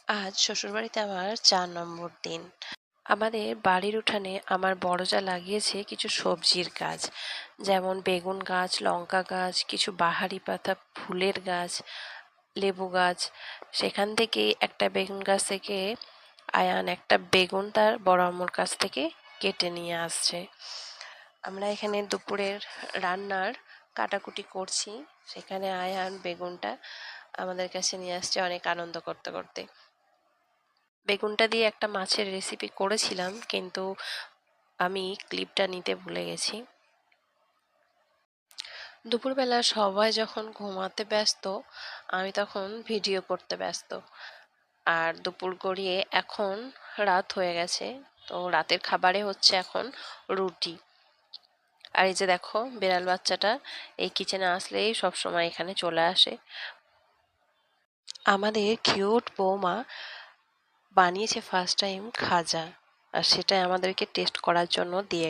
আজ শ্বশুরবাড়িতে আমার ৪ নম্বর দিন। আমাদের বাড়ির উঠানে আমার বড় জা লাগিয়েছে কিছু সবজির গাছ, যেমন বেগুন গাছ, লঙ্কা গাছ, কিছু বাহারি পাতা ফুলের গাছ, লেবু গাছ। সেখান থেকে একটা বেগুন গাছ থেকে আয়ান একটা বেগুন তার বড় আম্মুর কাছ থেকে কেটে নিয়ে আসছে। আমরা এখানে দুপুরের রান্নার কাটাকুটি করছি, সেখানে আয়ান বেগুনটা আমাদের কাছে নিয়ে আসছে অনেক আনন্দ করতে করতে। বেগুনটা দিয়ে একটা মাছের রেসিপি করেছিলাম, কিন্তু আমি ক্লিপটা নিতে ভুলে গেছি। দুপুরবেলা সবাই যখন ঘুমাতে ব্যস্ত, আমি তখন ভিডিও করতে ব্যস্ত। আর দুপুর গড়িয়ে এখন রাত হয়ে গেছে, তো রাতের খাবারে হচ্ছে এখন রুটি। আর এই যে দেখো বিড়াল বাচ্চাটা এই কিচেনে আসলেই সব সময় এখানে চলে আসে। আমাদের কিউট বৌমা বানিয়েছে ফার্স্ট টাইম খাজা, আর সেটা আমাদেরকে টেস্ট করার জন্য দিয়ে